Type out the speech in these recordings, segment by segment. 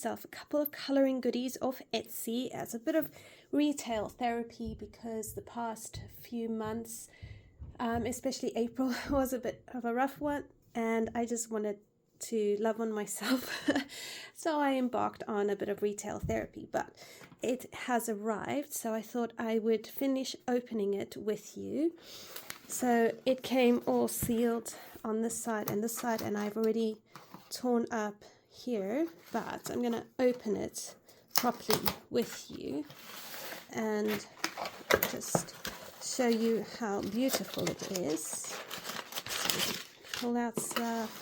myself a couple of coloring goodies off Etsy as a bit of retail therapy, because the past few months, especially April, was a bit of a rough one, and I just wanted to love on myself. So I embarked on a bit of retail therapy, but it has arrived, so I thought I would finish opening it with you. So it came all sealed on this side and this side, and I've already torn up here, but I'm gonna open it properly with you and just show you how beautiful it is. So pull out stuff.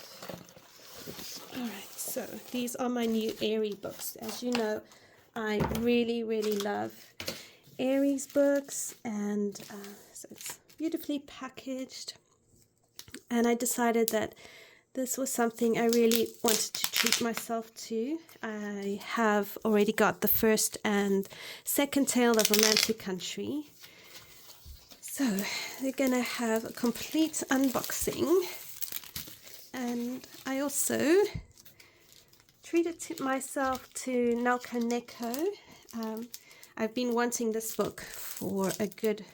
Alright, so these are my new Aerie books. As you know, I really love Aerie's books, and so it's beautifully packaged, and I decided that this was something I really wanted to treat myself to. I have already got the first and second tale of Romantic Country, so they're gonna have a complete unboxing. And I also treated myself to Nalco Neko. I've been wanting this book for a good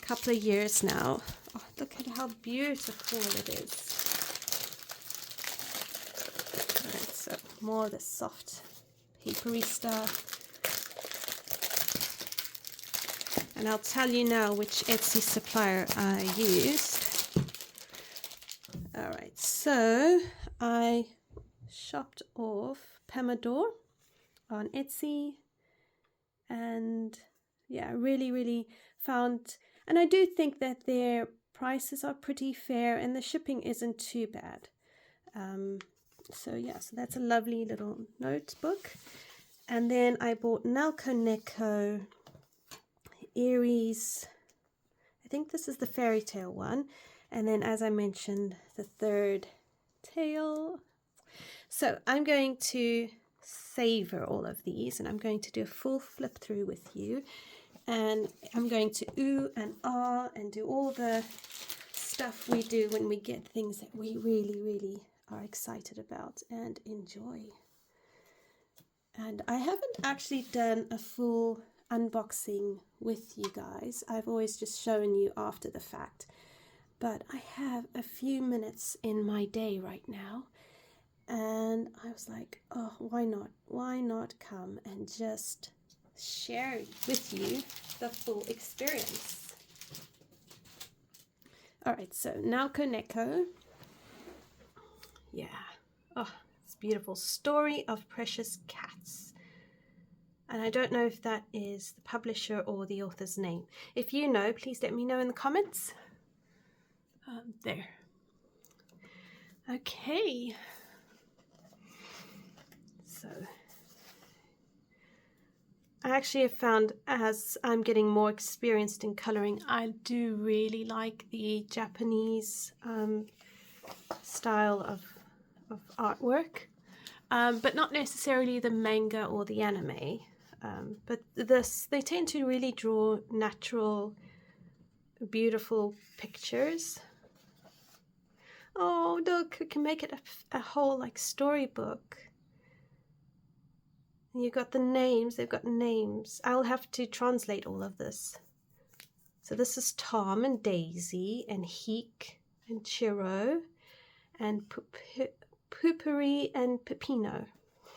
couple of years now. Oh, look at how beautiful it is. Alright, so more of the soft papery stuff. And I'll tell you now which Etsy supplier I used. Alright, so I shopped off Pomodoro on Etsy, and yeah, really found, and I do think that their prices are pretty fair and the shipping isn't too bad. So yeah, so that's a lovely little notebook. And then I bought Nalco Neko Aerie's, I think this is the fairy tale one. And then, as I mentioned, the third tale. So I'm going to savor all of these, and I'm going to do a full flip through with you. And I'm going to ooh and ah and do all the stuff we do when we get things that we really are excited about and enjoy. And I haven't actually done a full unboxing with you guys. I've always just shown you after the fact. But I have a few minutes in my day right now, and I was like, oh, why not? Why not come and just share with you the full experience? Alright, so Nalco Neko. Yeah. Oh, it's a beautiful story of precious cats. And I don't know if that is the publisher or the author's name. If you know, please let me know in the comments. There. Okay. So I actually have found, as I'm getting more experienced in coloring, I do really like the Japanese style of artwork, but not necessarily the manga or the anime. But they tend to really draw natural, beautiful pictures. Oh, look, we can make it a whole like storybook. And you've got the names, they've got names. I'll have to translate all of this. So this is Tom and Daisy and Heek and Chiro and Poopery and Peppino.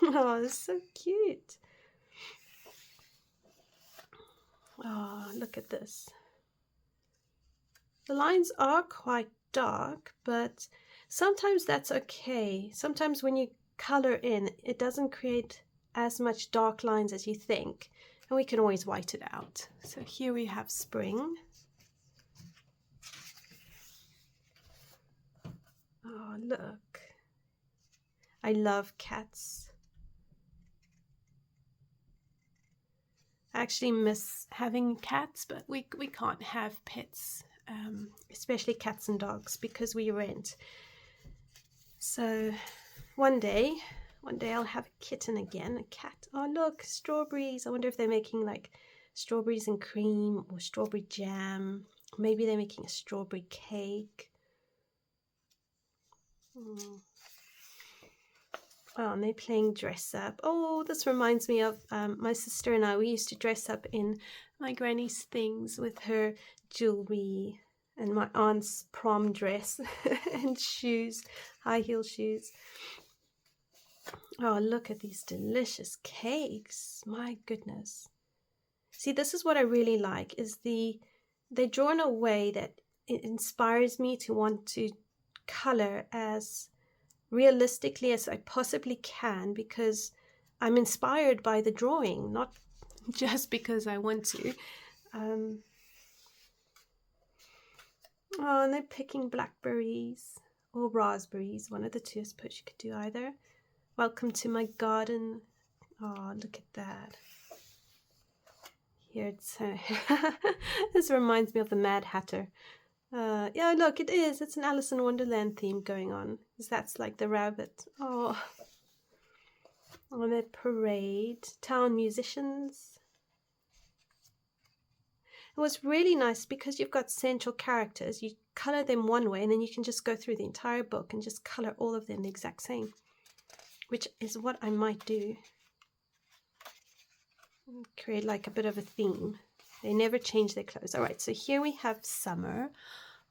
Oh, it's so cute. Oh, look at this. The lines are quite dark, but sometimes that's okay. Sometimes when you color in, it doesn't create as much dark lines as you think, and we can always white it out. So here we have spring. Oh, look. I love cats. I actually miss having cats, but we can't have pets. Especially cats and dogs, because we rent. So one day I'll have a kitten again, a cat. Oh look, strawberries. I wonder if they're making like strawberries and cream or strawberry jam. Maybe they're making a strawberry cake. Oh, and they're playing dress up. Oh, this reminds me of my sister and I. We used to dress up in my granny's things with her jewelry and my aunt's prom dress and shoes, high heel shoes. Oh, look at these delicious cakes. My goodness. See, this is what I really like, is they're drawn a way that it inspires me to want to color as realistically as I possibly can, because I'm inspired by the drawing, not just because I want to. Oh, and they're picking blackberries or raspberries, one of the two. I suppose you could do either. Welcome to my garden. Oh, look at that. Here it's this reminds me of the Mad Hatter. Yeah, look, it's an Alice in Wonderland theme going on, because that's like the rabbit. Oh, on their parade, town musicians. It was really nice because you've got central characters. You color them one way, and then you can just go through the entire book and just color all of them the exact same, which is what I might do. Create like a bit of a theme. They never change their clothes. All right, so here we have summer.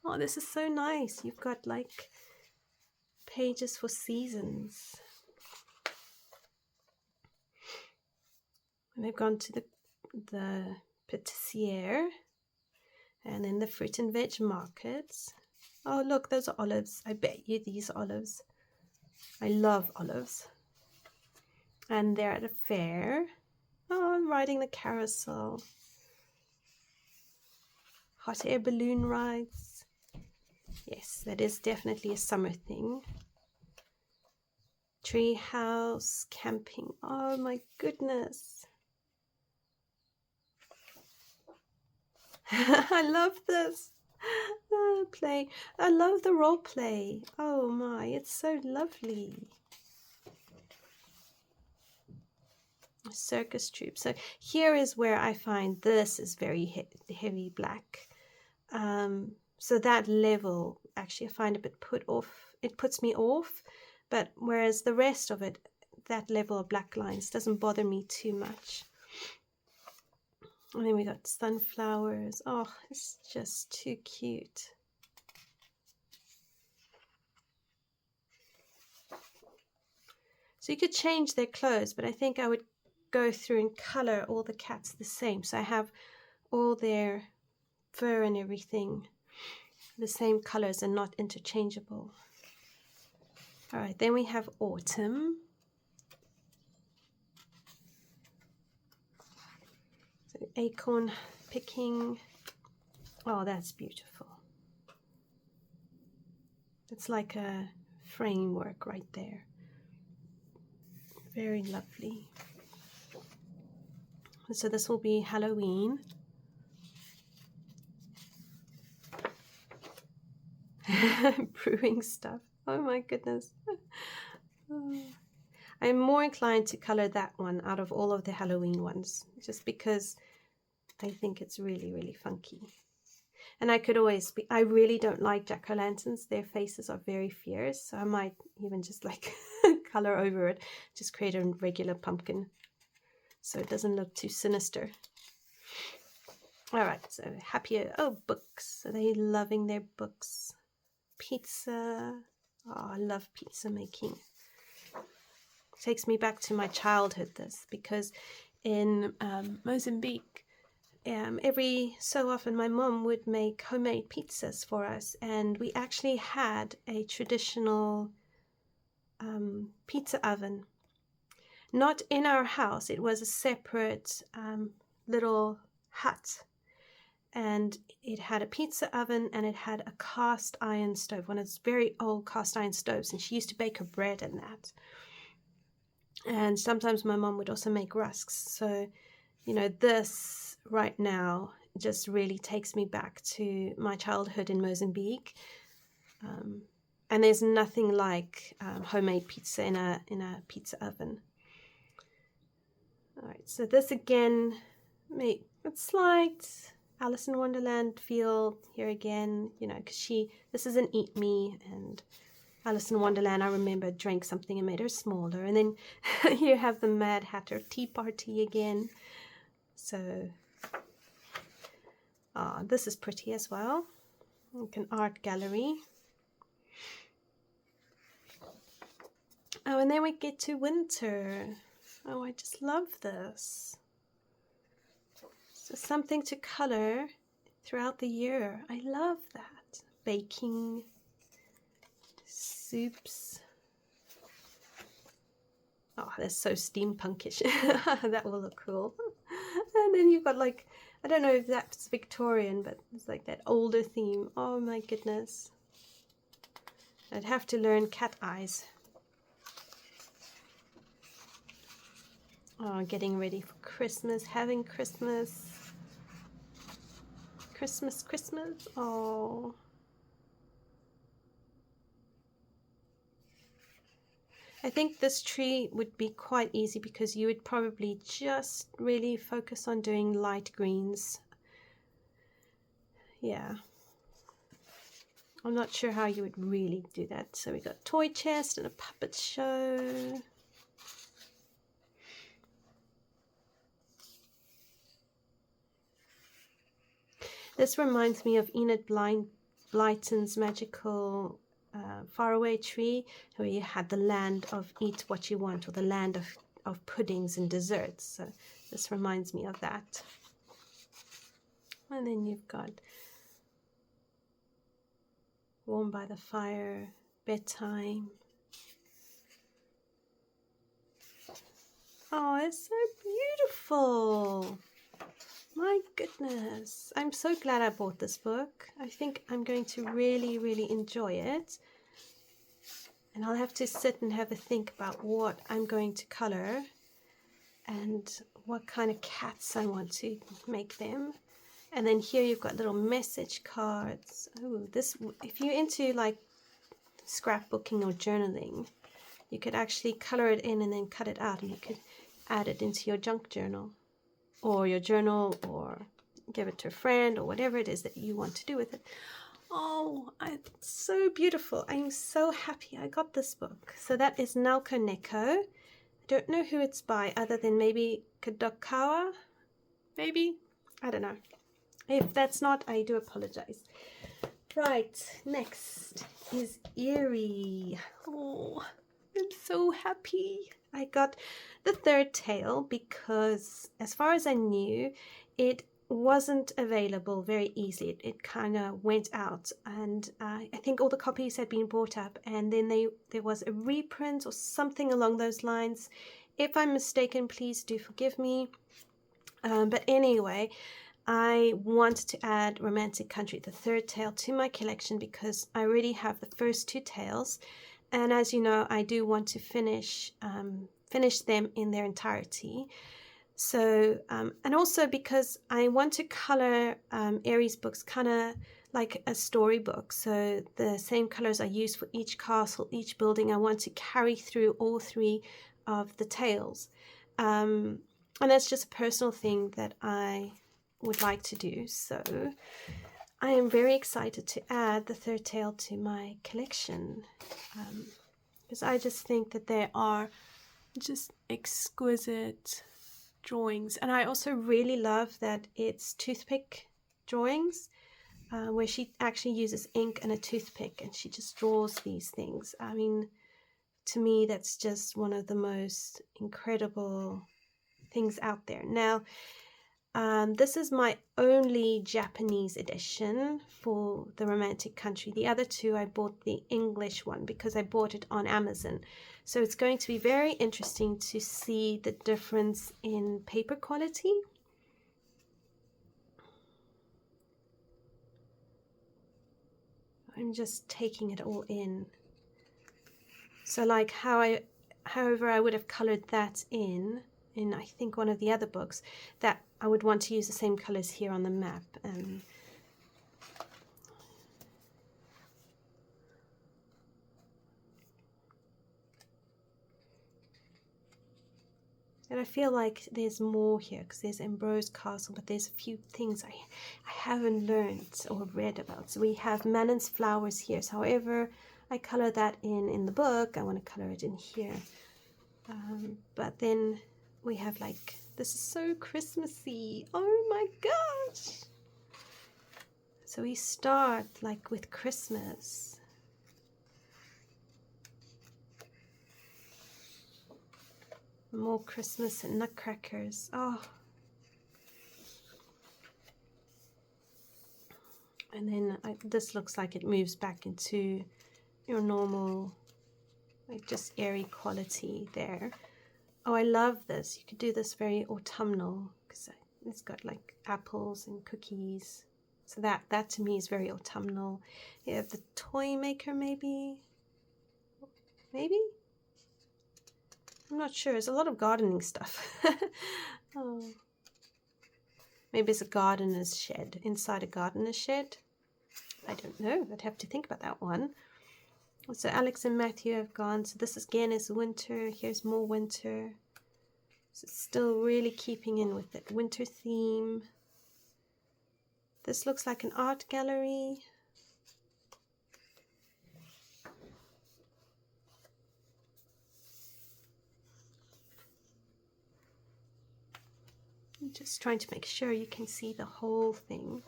Oh, this is so nice. You've got like pages for seasons. And they've gone to the patissiere and then the fruit and veg markets. Oh, look, those are olives. I bet you these are olives. I love olives. And they're at a fair. Oh, I'm riding the carousel. Hot air balloon rides. Yes, that is definitely a summer thing. Tree house, camping. Oh my goodness. I love this. Play. I love the role play. Oh my, it's so lovely. Circus troupe. So here is where I find this is very heavy black. So that level, actually, I find a bit put off. It puts me off. But whereas the rest of it, that level of black lines doesn't bother me too much. And then we got sunflowers. Oh, it's just too cute. So you could change their clothes, but I think I would go through and color all the cats the same. So I have all their fur and everything the same colors and not interchangeable. All right, then we have autumn. So acorn picking. Oh, that's beautiful. It's like a framework right there. Very lovely. So this will be Halloween. Brewing stuff. Oh my goodness. Oh. I'm more inclined to color that one out of all of the Halloween ones, just because I think it's really, really funky. And I could always be, I really don't like jack-o'-lanterns. Their faces are very fierce, so I might even just like color over it, just create a regular pumpkin so it doesn't look too sinister. All right, so happier. Oh, books. Are they loving their books? Pizza. Oh, I love pizza making. Takes me back to my childhood, this, because in Mozambique, every so often my mom would make homemade pizzas for us, and we actually had a traditional pizza oven. Not in our house, it was a separate little hut, and it had a pizza oven and it had a cast iron stove, one of those very old cast iron stoves, and she used to bake her bread in that. And sometimes my mom would also make rusks. So, you know, this right now just really takes me back to my childhood in Mozambique. And there's nothing like homemade pizza in a pizza oven. All right, so this again, it's slight Alice in Wonderland feel here again, you know, because this is an eat me, and Alice in Wonderland, I remember, drank something and made her smaller. And then you have the Mad Hatter Tea Party again. So, this is pretty as well. Like an art gallery. Oh, and then we get to winter. Oh, I just love this. So something to color throughout the year. I love that. Baking, soups. Oh, that's so steampunkish. That will look cool. And then you've got like, I don't know if that's Victorian, but it's like that older theme. Oh my goodness. I'd have to learn cat eyes. Oh, getting ready for Christmas, having Christmas. Christmas, Christmas. Oh. I think this tree would be quite easy because you would probably just really focus on doing light greens. Yeah. I'm not sure how you would really do that. So we got toy chest and a puppet show. This reminds me of Enid Blyton's magical faraway tree, where you had the land of eat what you want, or the land of puddings and desserts. So this reminds me of that. And then you've got warm by the fire, bedtime. Oh, it's so beautiful. My goodness. I'm so glad I bought this book. I think I'm going to really, really enjoy it. And I'll have to sit and have a think about what I'm going to color and what kind of cats I want to make them. And then here you've got little message cards. Oh, this, if you're into like scrapbooking or journaling, you could actually color it in and then cut it out, and you could add it into your junk journal or your journal, or give it to a friend, or whatever it is that you want to do with it. Oh, it's so beautiful. I'm so happy I got this book. So that is Naoko Neko. I don't know who it's by, other than maybe Kadokawa, maybe? I don't know. If that's not, I do apologize. Right, next is Eerie. Oh, I'm so happy. I got the third tale because, as far as I knew, it wasn't available very easily. It kind of went out, and I think all the copies had been bought up, and then there was a reprint or something along those lines. If I'm mistaken, please do forgive me. But anyway, I wanted to add Romantic Country, the third tale, to my collection because I already have the first two tales, and as you know, I do want to finish them in their entirety. So, and also because I want to color Aries books kind of like a storybook. So the same colors I use for each castle, each building, I want to carry through all three of the tales. And that's just a personal thing that I would like to do. So I am very excited to add the third tale to my collection, because I just think that they are just exquisite drawings. And I also really love that it's toothpick drawings, where she actually uses ink and a toothpick and she just draws these things. I mean, to me, that's just one of the most incredible things out there. Now, this is my only Japanese edition for the Romantic Country. The other two, I bought the English one because I bought it on Amazon. So it's going to be very interesting to see the difference in paper quality. I'm just taking it all in. So like however I would have colored that in I think one of the other books, that I would want to use the same colors here on the map. And I feel like there's more here because there's Ambrose Castle, but there's a few things I haven't learned or read about. So we have Manon's Flowers here. So however I color that in the book. I want to color it in here. But then we have like, this is so Christmassy. Oh my gosh. So we start like with Christmas. More Christmas and nutcrackers. Oh. And then this looks like it moves back into your normal, like just airy quality there. Oh, I love this. You could do this very autumnal because it's got like apples and cookies. So that to me is very autumnal. You have the toy maker maybe? Maybe? I'm not sure. There's a lot of gardening stuff. Oh. Maybe it's a gardener's shed, inside a gardener's shed. I don't know. I'd have to think about that one. So Alex and Matthew have gone. So this again is winter. Here's more winter. So it's still really keeping in with that winter theme. This looks like an art gallery. I'm just trying to make sure you can see the whole thing.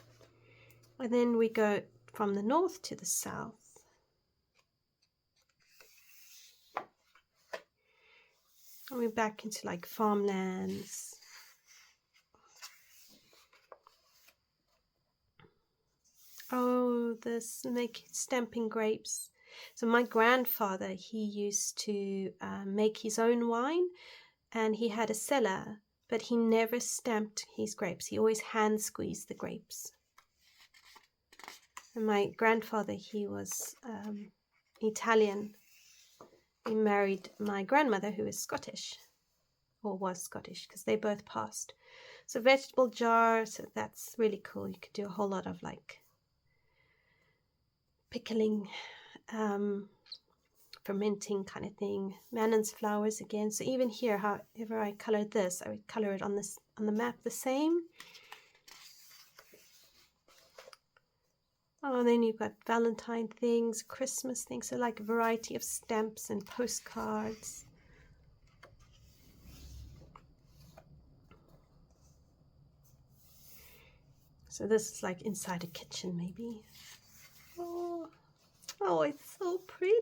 And then we go from the north to the south. And we're back into like farmlands. Oh, this stamping grapes. So my grandfather, he used to make his own wine, and he had a cellar, but he never stamped his grapes. He always hand squeezed the grapes. And my grandfather, he was Italian. He married my grandmother, who is Scottish, or was Scottish, because they both passed. So vegetable jar, so that's really cool. You could do a whole lot of like pickling, fermenting kind of thing. Mannon's flowers again. So even here, however I colored this, I would color it on the map the same. Oh, and then you've got Valentine things, Christmas things, so like a variety of stamps and postcards. So this is like inside a kitchen maybe. Oh, oh, it's so pretty.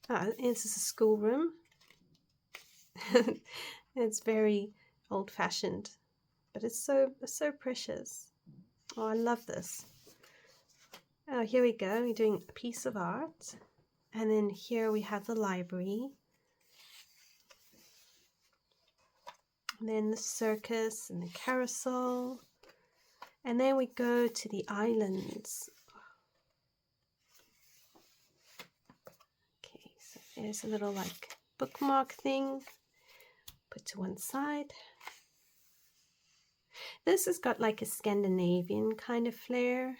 This is a schoolroom. It's very old-fashioned, but it's so precious. Oh, I love this. Oh, here we go. We're doing a piece of art. And then here we have the library. And then the circus and the carousel. And then we go to the islands. Okay, so there's a little like bookmark thing. Put to one side. This has got like a Scandinavian kind of flair.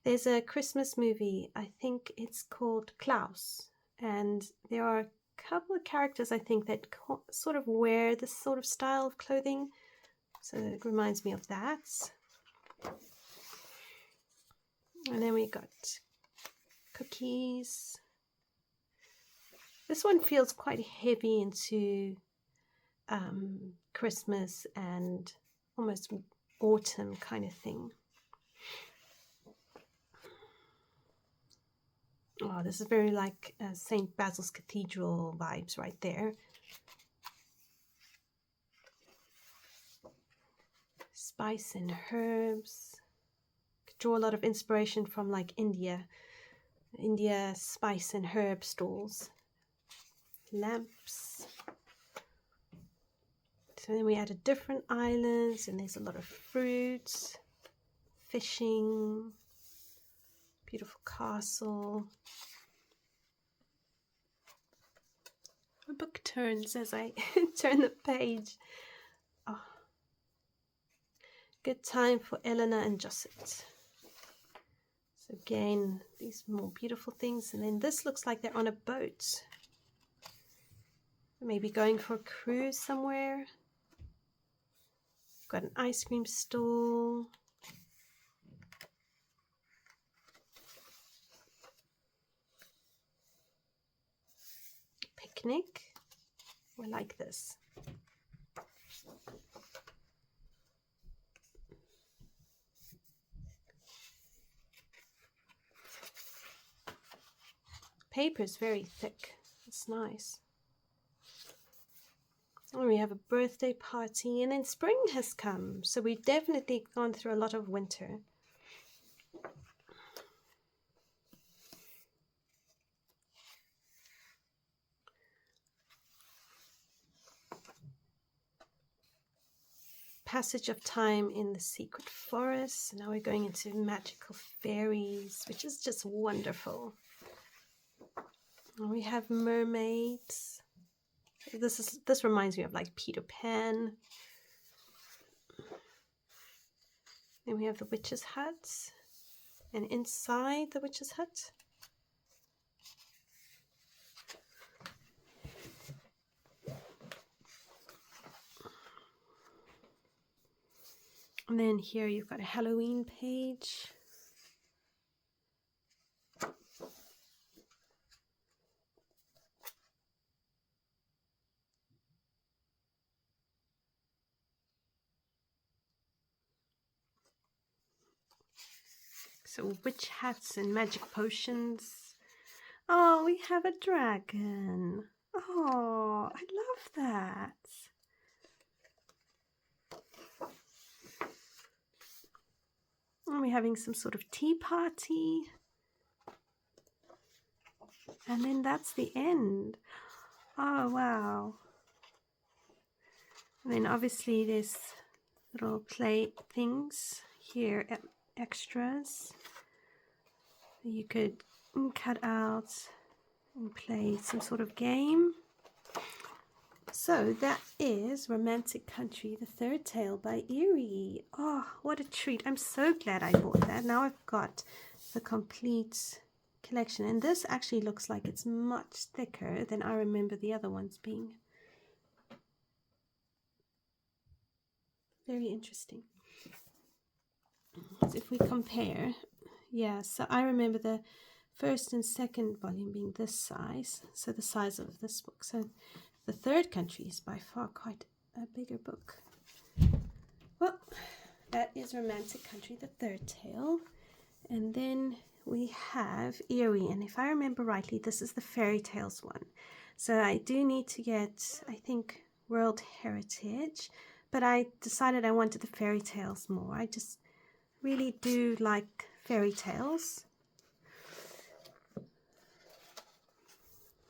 There's a Christmas movie, I think it's called Klaus, and there are a couple of characters I think that sort of wear this sort of style of clothing, so it reminds me of that. And then we got cookies. This one feels quite heavy into Christmas and almost autumn kind of thing. Oh, this is very like St. Basil's Cathedral vibes right there. Spice and herbs. Could draw a lot of inspiration from like India spice and herb stalls. Lamps. So then we added different islands, and there's a lot of fruits, fishing, beautiful castle. The book turns as I turn the page. Oh. Good time for Eleanor and Josset. So again, these more beautiful things. And then this looks like they're on a boat. Maybe going for a cruise somewhere. Got an ice cream stall. Picnic. I like this. Paper is very thick. It's nice. And we have a birthday party, and then spring has come, so we've definitely gone through a lot of winter. Passage of time in the secret forest. Now we're going into magical fairies, which is just wonderful. And we have mermaids. This reminds me of like Peter Pan. Then we have the witch's hut, and inside the witch's hut, and then here you've got a Halloween page. So witch hats and magic potions. Oh, we have a dragon. Oh, I love that. And we're having some sort of tea party. And then that's the end. Oh, wow. And then obviously there's little play things here, extras. You could cut out and play some sort of game. So that is Romantic Country, the third tale by Erie. Oh, what a treat. I'm so glad I bought that. Now I've got the complete collection. And this actually looks like it's much thicker than I remember the other ones being. Very interesting. So if we compare, yeah, so I remember the first and second volume being this size, so the size of this book. So the third country is by far quite a bigger book. Well, that is Romantic Country, the third tale. And then we have Erie, and if I remember rightly, this is the fairy tales one. So I do need to get, I think, World Heritage, but I decided I wanted the fairy tales more. I just really do like fairy tales.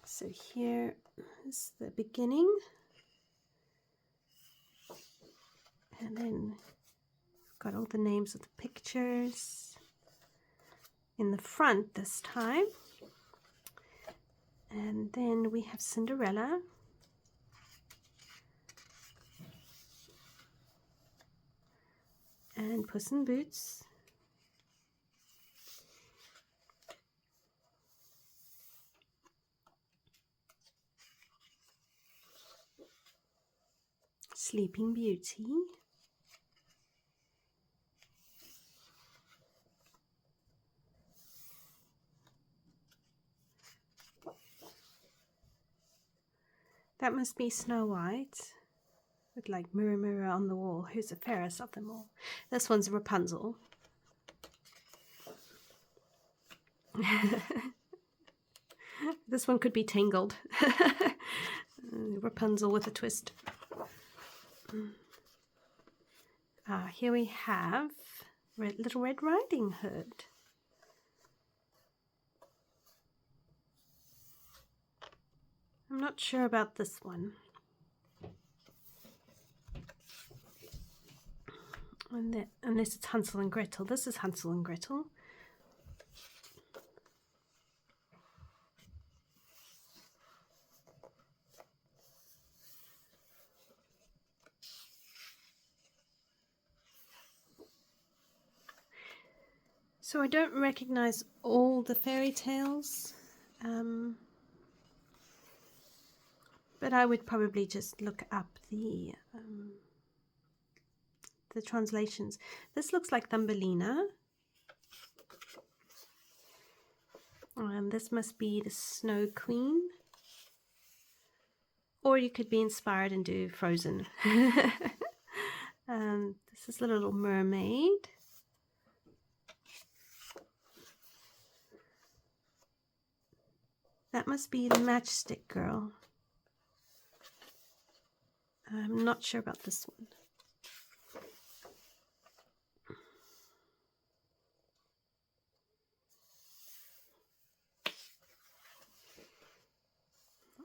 So here is the beginning, and then I've got all the names of the pictures in the front this time. And then we have Cinderella, and Puss in Boots, Sleeping Beauty, that must be Snow White, with like mirror, mirror on the wall, who's the fairest of them all? This one's Rapunzel. This one could be Tangled. Rapunzel with a twist. Here we have Little Red Riding Hood. I'm not sure about this one. Unless it's Hansel and Gretel. This is Hansel and Gretel. So I don't recognize all the fairy tales, but I would probably just look up the the translations. This looks like Thumbelina. This must be the Snow Queen. Or you could be inspired and do Frozen. This is the Little Mermaid. That must be the Matchstick Girl. I'm not sure about this one.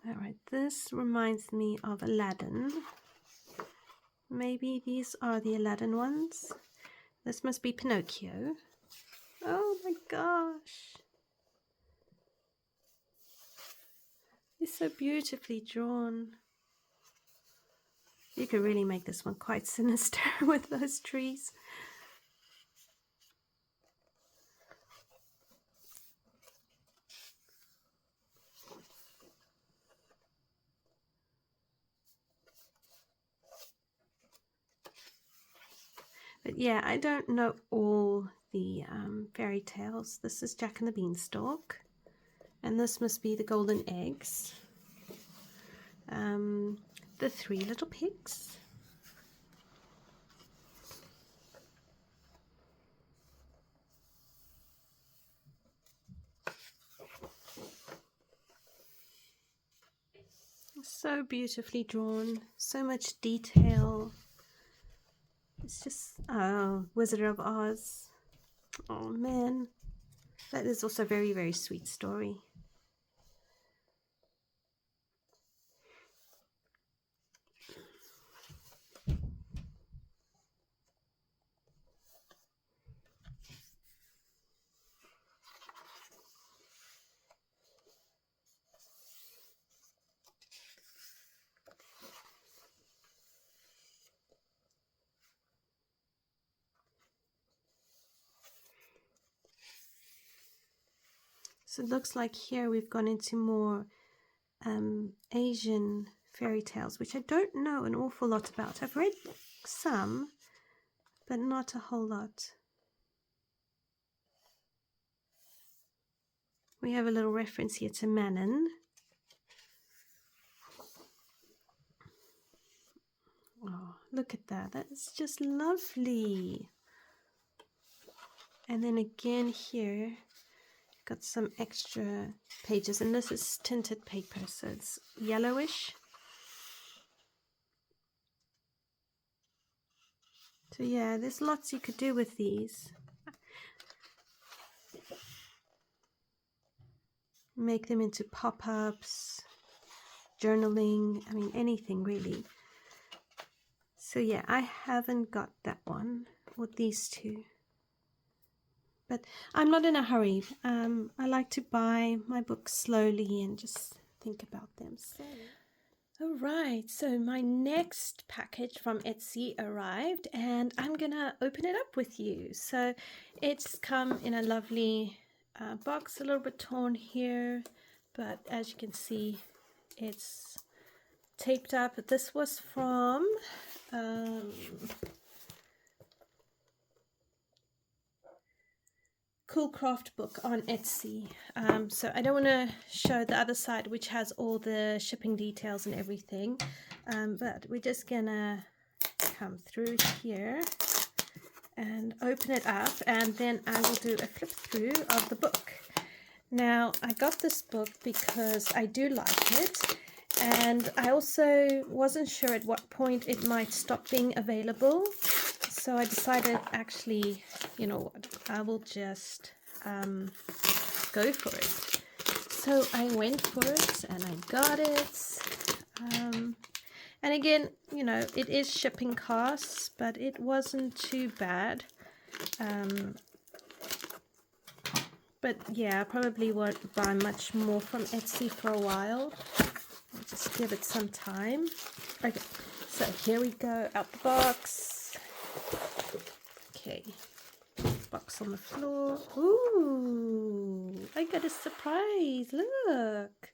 All right, this reminds me of Aladdin. Maybe these are the Aladdin ones. This must be Pinocchio. Oh my gosh. It's so beautifully drawn. You could really make this one quite sinister with those trees. But yeah, I don't know all the fairy tales. This is Jack and the Beanstalk. And this must be the Golden Eggs. The Three Little Pigs. So beautifully drawn. So much detail. It's just, oh, Wizard of Oz. Oh man. That is also a very, very sweet story. So it looks like here we've gone into more Asian fairy tales, which I don't know an awful lot about. I've read some, but not a whole lot. We have a little reference here to Manon. Oh, look at that. That's just lovely. And then again here, got some extra pages, and this is tinted paper, so it's yellowish. So yeah, there's lots you could do with these. Make them into pop-ups, journaling, I mean anything really. So yeah, I haven't got that one with these two. But I'm not in a hurry. I like to buy my books slowly and just think about them. So. All right, so my next package from Etsy arrived and I'm gonna open it up with you. So it's come in a lovely box, a little bit torn here, but as you can see, it's taped up. This was from Cool Craft Book on Etsy. So I don't want to show the other side, which has all the shipping details and everything, but we're just gonna come through here and open it up, and then I will do a flip through of the book. Now I got this book because I do like it, and I also wasn't sure at what point it might stop being available. So I decided, actually, you know what, I will just go for it. So I went for it and I got it. And again, you know, it is shipping costs, but it wasn't too bad. But yeah, I probably won't buy much more from Etsy for a while. I'll just give it some time. Okay, so here we go, out the box. Okay, box on the floor. Ooh, I got a surprise. Look.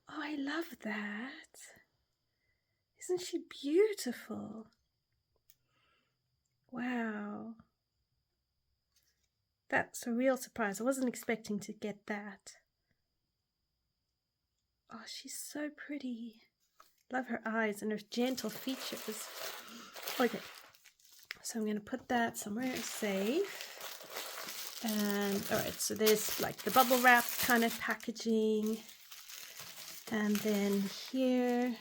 Oh, I love that. Isn't she beautiful? Wow. That's a real surprise. I wasn't expecting to get that. Oh, she's so pretty. Love her eyes and her gentle features. Okay, so I'm going to put that somewhere safe. And all right, so there's like the bubble wrap kind of packaging. And then here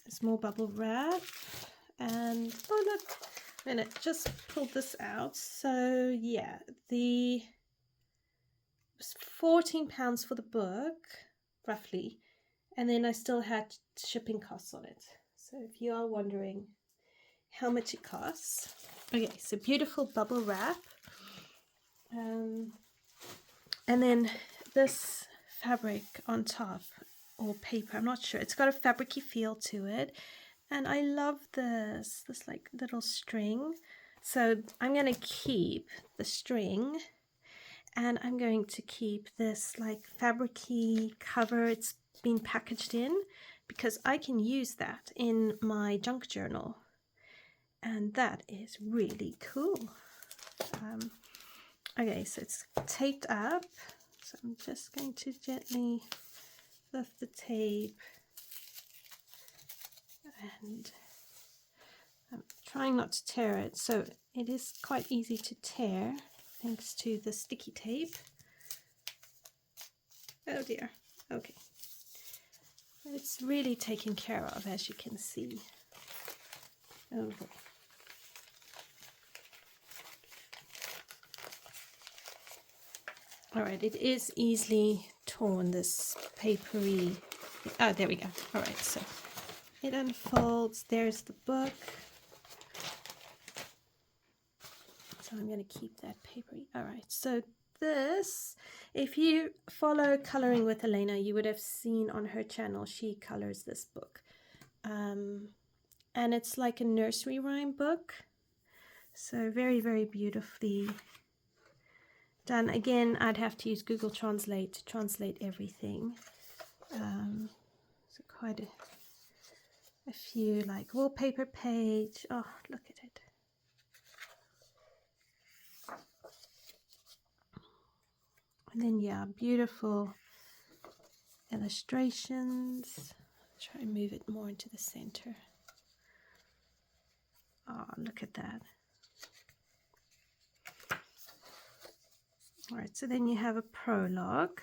is more bubble wrap. And oh look, a minute, just pulled this out. So yeah, it was £14 for the book, roughly. And then I still had shipping costs on it. So if you are wondering how much it costs. Okay, so beautiful bubble wrap. And then this fabric on top, or paper, I'm not sure. It's got a fabricy feel to it. And I love this like little string. So I'm going to keep the string, and I'm going to keep this like fabricy cover it's been packaged in, because I can use that in my junk journal. And that is really cool. Okay, so it's taped up. So I'm just going to gently lift the tape. And I'm trying not to tear it. So it is quite easy to tear thanks to the sticky tape. Oh dear. Okay. It's really taken care of, as you can see. Okay. All right, it is easily torn, this papery. Oh, there we go. All right, so it unfolds. There's the book. So I'm going to keep that papery. All right, so this, if you follow Coloring with Elena, you would have seen on her channel, she colors this book. And it's like a nursery rhyme book. So very, very beautifully done. Again, I'd have to use Google Translate to translate everything. So quite a few, like wallpaper page. Oh, look at it. And then, yeah, beautiful illustrations. Try and move it more into the center. Oh, look at that. All right, so then you have a prologue.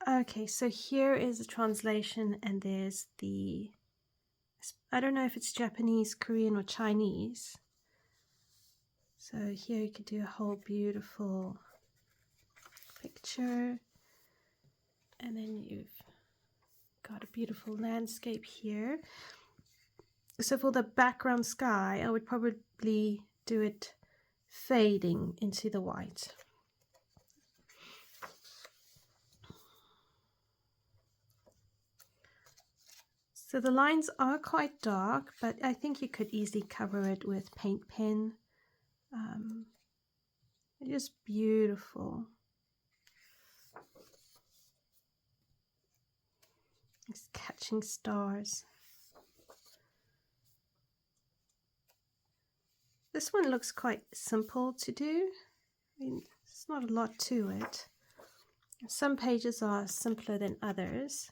Okay, so here is a translation, and there's the, I don't know if it's Japanese, Korean, or Chinese. So here you could do a whole beautiful picture, and then you've got a beautiful landscape here. So for the background sky, I would probably do it fading into the white. So the lines are quite dark, but I think you could easily cover it with paint pen. It is beautiful. It's catching stars. This one looks quite simple to do. I mean, there's not a lot to it. Some pages are simpler than others.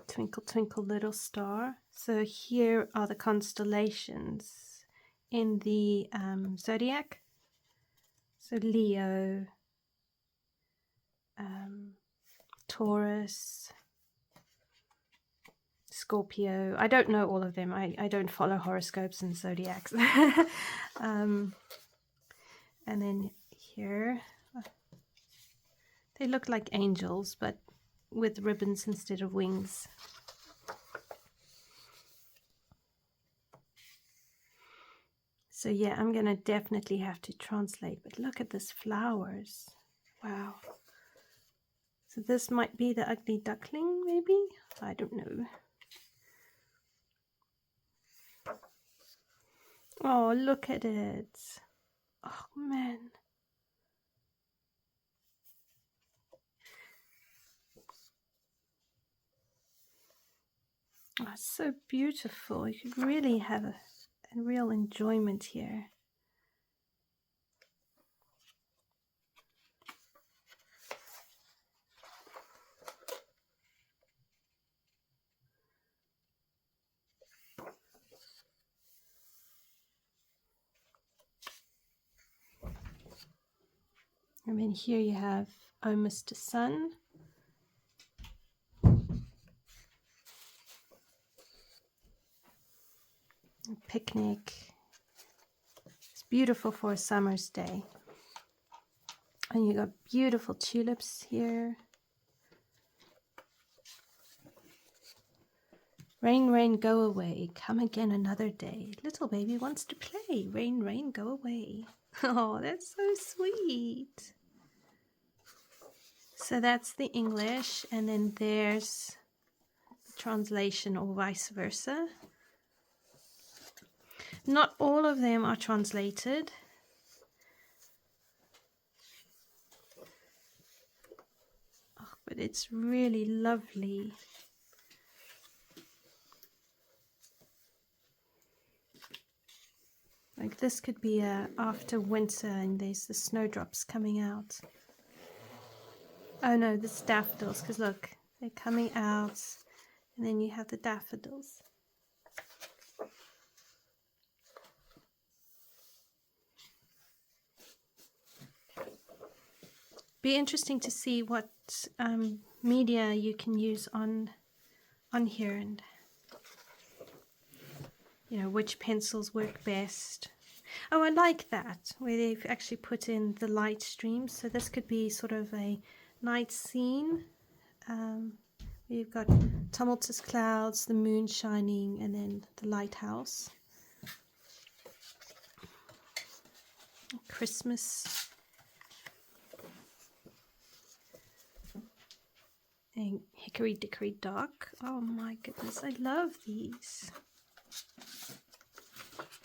Twinkle, twinkle, little star. So here are the constellations in the zodiac. So Leo, Taurus, Scorpio. I don't know all of them. I don't follow horoscopes and zodiacs. And then here, they look like angels, but with ribbons instead of wings. So yeah, I'm gonna definitely have to translate, but look at this flowers. Wow. So this might be the ugly duckling, maybe? I don't know. Oh, look at it. Oh, man. Oh, it's so beautiful. You could really have a real enjoyment here. And then here you have Oh Mr. Sun. A picnic. It's beautiful for a summer's day. And you got beautiful tulips here. Rain, rain, go away. Come again another day. Little baby wants to play. Rain, rain, go away. Oh, that's so sweet. So that's the English, and then there's the translation or vice versa. Not all of them are translated. Oh, but it's really lovely. Like this could be after winter and there's the snowdrops coming out. Oh no, the daffodils, because look, they're coming out, and then you have the daffodils. Be interesting to see what media you can use on here, and you know which pencils work best. Oh, I like that where they've actually put in the light streams. So this could be sort of a night scene. We've got tumultuous clouds, the moon shining, and then the lighthouse. Christmas. And Hickory Dickory Dock. Oh my goodness, I love these.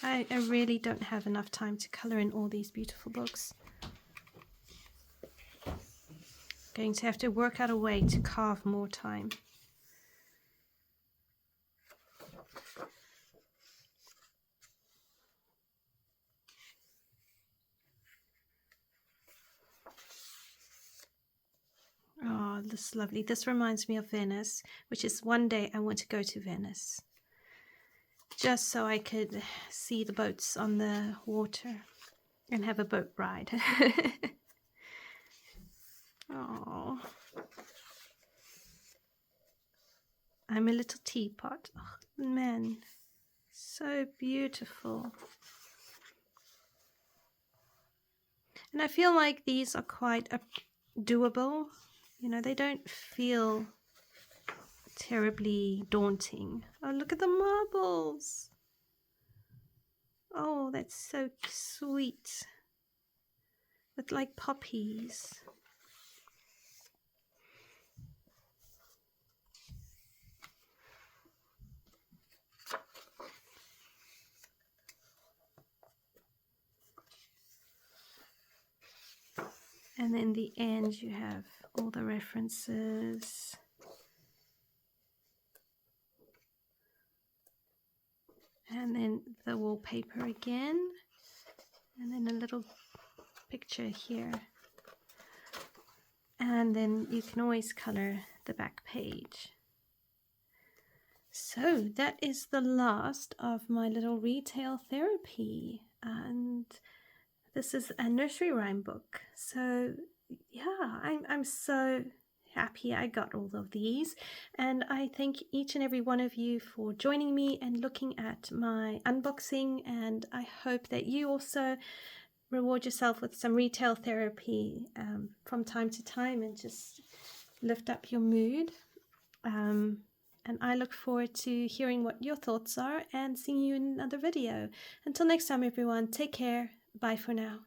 I really don't have enough time to color in all these beautiful books. Going to have to work out a way to carve more time. Oh, this is lovely. This reminds me of Venice, which is one day I want to go to Venice. Just so I could see the boats on the water and have a boat ride. Oh, I'm a little teapot. Oh, man, so beautiful. And I feel like these are quite doable. You know, they don't feel terribly daunting. Oh, look at the marbles. Oh, that's so sweet. With like poppies. And then the end you have all the references. And then the wallpaper again. And then a little picture here. And then you can always color the back page. So that is the last of my little retail therapy. And this is a nursery rhyme book. So yeah, I'm so happy I got all of these, and I thank each and every one of you for joining me and looking at my unboxing, and I hope that you also reward yourself with some retail therapy from time to time and just lift up your mood. And I look forward to hearing what your thoughts are and seeing you in another video. Until next time, everyone, take care. Bye for now.